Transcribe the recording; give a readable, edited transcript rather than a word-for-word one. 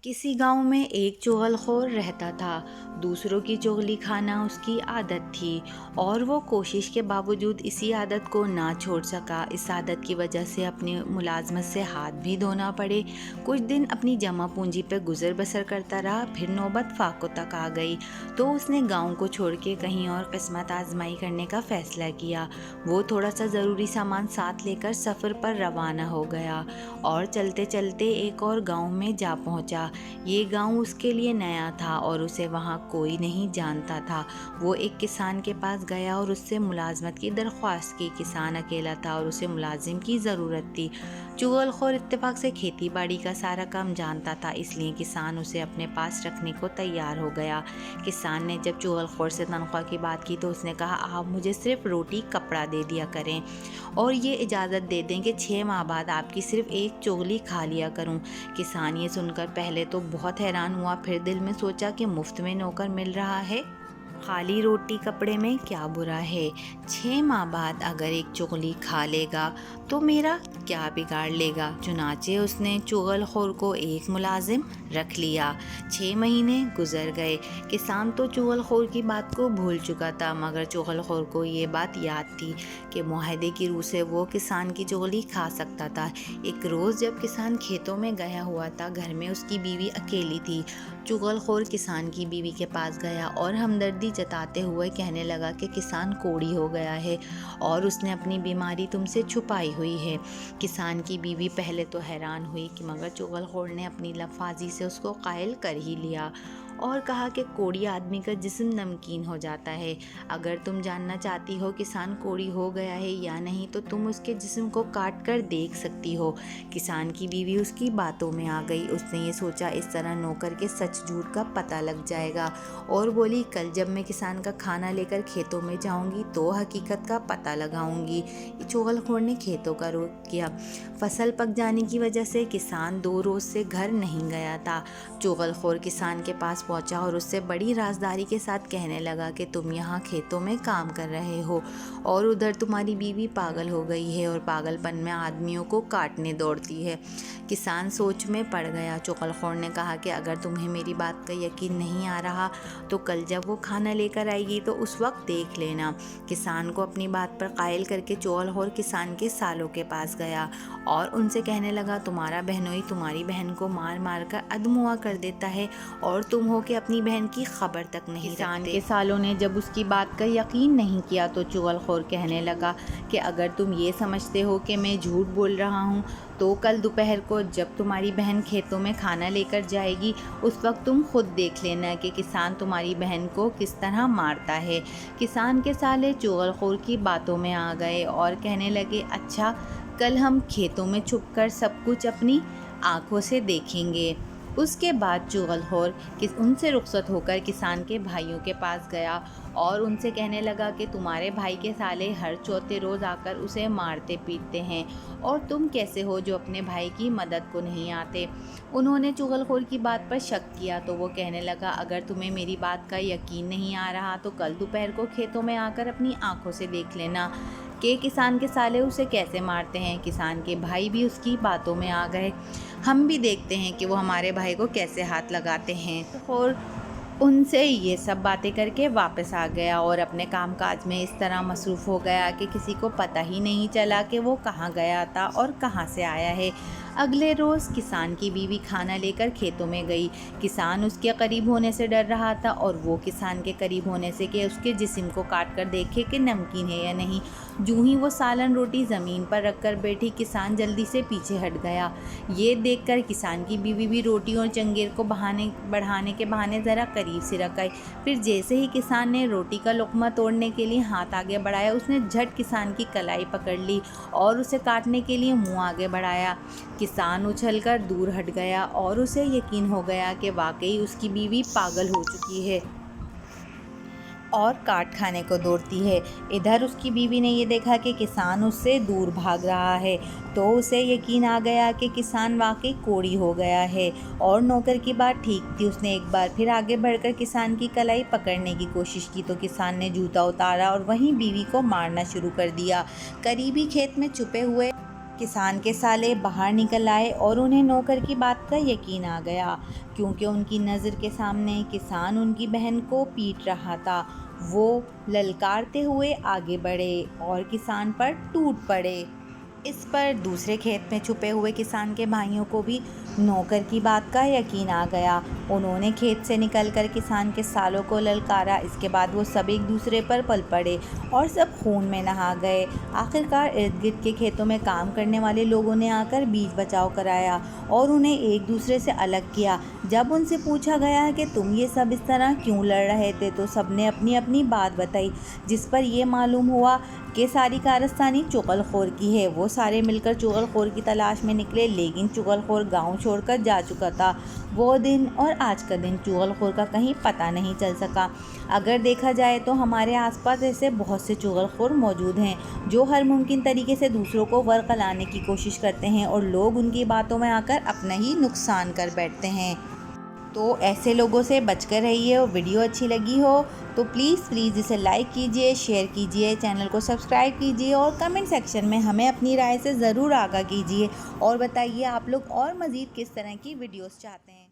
किसी गांव में एक चुगलखोर रहता था। दूसरों की चुगली खाना उसकी आदत थी और वो कोशिश के बावजूद इसी आदत को ना छोड़ सका। इस आदत की वजह से अपनी मुलाजमत से हाथ भी धोना पड़े। कुछ दिन अपनी जमा पूंजी पर गुजर बसर करता रहा। फिर नौबत फाको तक आ गई तो उसने गांव को छोड़ के कहीं और किस्मत आजमाई करने का फैसला किया। वो थोड़ा सा ज़रूरी सामान साथ लेकर सफ़र पर रवाना हो गया और चलते चलते एक और गांव में जा पहुंचा। ये गांव उसके लिए नया था और उसे वहाँ कोई नहीं जानता था। वो एक किसान के पास गया और उससे मुलाजमत की दरख्वास्त की। किसान अकेला था और उसे मुलाजिम की ज़रूरत थी। चुगलखोर इत्तेफाक से खेती बाड़ी का सारा काम जानता था, इसलिए किसान उसे अपने पास रखने को तैयार हो गया। किसान ने जब चुगलखोर से तनख्वाह की बात की तो उसने कहा, आप मुझे सिर्फ रोटी कपड़ा दे दिया करें और ये इजाज़त दे दें कि 6 माह बाद आपकी सिर्फ एक चुगली खा लिया करूं। किसान ये सुनकर पहले तो बहुत हैरान हुआ, फिर दिल में सोचा कि मुफ्त में नौकर मिल रहा है, खाली रोटी कपड़े में क्या बुरा है। 6 माह बाद अगर एक चुगली खा लेगा तो मेरा क्या बिगाड़ लेगा। चुनाचे उसने चुगलखोर को एक मुलाजिम रख लिया। 6 महीने गुजर गए। किसान तो चुगलखोर की बात को भूल चुका था, मगर चुगलखोर को ये बात याद थी कि मुआहदे की रूह से वो किसान की चुगली खा सकता था। एक रोज़ जब किसान खेतों में गया हुआ था, घर में उसकी बीवी अकेली थी। चुगलखोर किसान की बीवी के पास गया और हमदर्दी जताते हुए कहने लगा कि किसान कोढ़ी हो गया है और उसने अपनी बीमारी तुमसे छुपाई हुई है। किसान की बीवी पहले तो हैरान हुई कि मगर चुगलखोर ने अपनी लफाजी से उसको कायल कर ही लिया और कहा कि कोढ़ी आदमी का जिस्म नमकीन हो जाता है। अगर तुम जानना चाहती हो किसान कोढ़ी हो गया है या नहीं तो तुम उसके जिस्म को काट कर देख सकती हो। किसान की बीवी उसकी बातों में आ गई। उसने ये सोचा इस तरह नौकर के सच झूठ का पता लग जाएगा और बोली, कल जब मैं किसान का खाना लेकर खेतों में जाऊंगी तो हकीकत का पता लगाऊंगी। चुगलखोर ने खेतों का रुख किया। फसल पक जाने की वजह से किसान 2 रोज़ से घर नहीं गया था। चुगलखोर किसान के पास पहुंचा और उससे बड़ी राजदारी के साथ कहने लगा कि तुम यहाँ खेतों में काम कर रहे हो और उधर तुम्हारी बीवी पागल हो गई है और पागलपन में आदमियों को काटने दौड़ती है। किसान सोच में पड़ गया। चुगलखोर ने कहा कि अगर तुम्हें मेरी बात का यकीन नहीं आ रहा तो कल जब वो खाना लेकर आएगी तो उस वक्त देख लेना। किसान को अपनी बात पर कायल करके चुगलखोर किसान के सालों के पास गया और उनसे कहने लगा, तुम्हारा बहनोई तुम्हारी बहन को मार मार कर अधमुआ कर देता है और तुम हो कि अपनी बहन की खबर तक नहीं रखते। किसान के सालों ने जब उसकी बात का यकीन नहीं किया तो चुगलखोर कहने लगा कि अगर तुम ये समझते हो कि मैं झूठ बोल रहा हूँ तो कल दोपहर को जब तुम्हारी बहन खेतों में खाना लेकर जाएगी उस वक्त तुम खुद देख लेना कि किसान तुम्हारी बहन को किस तरह मारता है। किसान के साले चुगलखोर की बातों में आ गए और कहने लगे, अच्छा कल हम खेतों में छुपकर सब कुछ अपनी आंखों से देखेंगे। उसके बाद चुगलखोर उनसे रुखसत होकर किसान के भाइयों के पास गया और उनसे कहने लगा कि तुम्हारे भाई के साले हर चौथे रोज़ आकर उसे मारते पीटते हैं और तुम कैसे हो जो अपने भाई की मदद को नहीं आते। उन्होंने चुगलखोर की बात पर शक किया तो वो कहने लगा, अगर तुम्हें मेरी बात का यकीन नहीं आ रहा तो कल दोपहर को खेतों में आकर अपनी आंखों से देख लेना कि किसान के साले उसे कैसे मारते हैं। किसान के भाई भी उसकी बातों में आ गए। हम भी देखते हैं कि वो हमारे भाई को कैसे हाथ लगाते हैं। और उनसे ये सब बातें करके वापस आ गया और अपने कामकाज में इस तरह मसरूफ़ हो गया कि किसी को पता ही नहीं चला कि वो कहाँ गया था और कहाँ से आया है। अगले रोज़ किसान की बीवी खाना लेकर खेतों में गई। किसान उसके करीब होने से डर रहा था और वो किसान के करीब होने से कि उसके जिस्म को काट कर देखे कि नमकीन है या नहीं। यूं ही वो सालन रोटी ज़मीन पर रख कर बैठी, किसान जल्दी से पीछे हट गया। ये देखकर किसान की बीवी भी रोटी और चंगेर को बढ़ाने के बहाने ज़रा करीब से रख आई। फिर जैसे ही किसान ने रोटी का लुक़मा तोड़ने के लिए हाथ आगे बढ़ाया, उसने झट किसान की कलाई पकड़ ली और उसे काटने के लिए मुँह आगे बढ़ाया। किसान उछलकर दूर हट गया और उसे यकीन हो गया कि वाकई उसकी बीवी पागल हो चुकी है और काट खाने को दौड़ती है। इधर उसकी बीवी ने ये देखा कि किसान उससे दूर भाग रहा है तो उसे यकीन आ गया कि किसान वाकई कोढ़ी हो गया है और नौकर की बात ठीक थी। उसने एक बार फिर आगे बढ़कर किसान की कलाई पकड़ने की कोशिश की तो किसान ने जूता उतारा और वहीं बीवी को मारना शुरू कर दिया। करीबी खेत में छुपे हुए کسان کے سالے باہر نکل آئے اور انہیں نوکر کی بات کا یقین آ گیا، کیونکہ ان کی نظر کے سامنے کسان ان کی بہن کو پیٹ رہا تھا۔ وہ للکارتے ہوئے آگے بڑھے اور کسان پر ٹوٹ پڑے۔ اس پر دوسرے کھیت میں چھپے ہوئے کسان کے بھائیوں کو بھی نوکر کی بات کا یقین آ گیا۔ انہوں نے کھیت سے نکل کر کسان کے سالوں کو للکارا۔ اس کے بعد وہ سب ایک دوسرے پر پل پڑے اور سب خون میں نہا گئے۔ آخرکار ارد گرد کے کھیتوں میں کام کرنے والے لوگوں نے آ کر بیچ بچاؤ کرایا اور انہیں ایک دوسرے سے الگ کیا۔ جب ان سے پوچھا گیا کہ تم یہ سب اس طرح کیوں لڑ رہے تھے تو سب نے اپنی اپنی بات بتائی، جس پر یہ معلوم ہوا کہ ساری کارستانی چغل خور کی ہے۔ وہ سارے مل کر چغل خور کی تلاش میں نکلے، لیکن چغل خور گاؤں چھوڑ کر جا چکا تھا۔ وہ دن اور آج کا دن چغل خور کا کہیں پتہ نہیں چل سکا۔ اگر دیکھا جائے تو ہمارے آس پاس ایسے بہت سے چغل خور موجود ہیں جو ہر ممکن طریقے سے دوسروں کو ورغلانے کی کوشش کرتے ہیں اور لوگ ان کی باتوں میں آ کر اپنا ہی نقصان کر بیٹھتے ہیں۔ تو ایسے لوگوں سے بچ کر رہیے۔ اور ویڈیو اچھی لگی ہو تو پلیز اسے لائک کیجئے، شیئر کیجئے، چینل کو سبسکرائب کیجئے اور کمنٹ سیکشن میں ہمیں اپنی رائے سے ضرور آگاہ کیجئے اور بتائیے آپ لوگ اور مزید کس طرح کی ویڈیوز چاہتے ہیں۔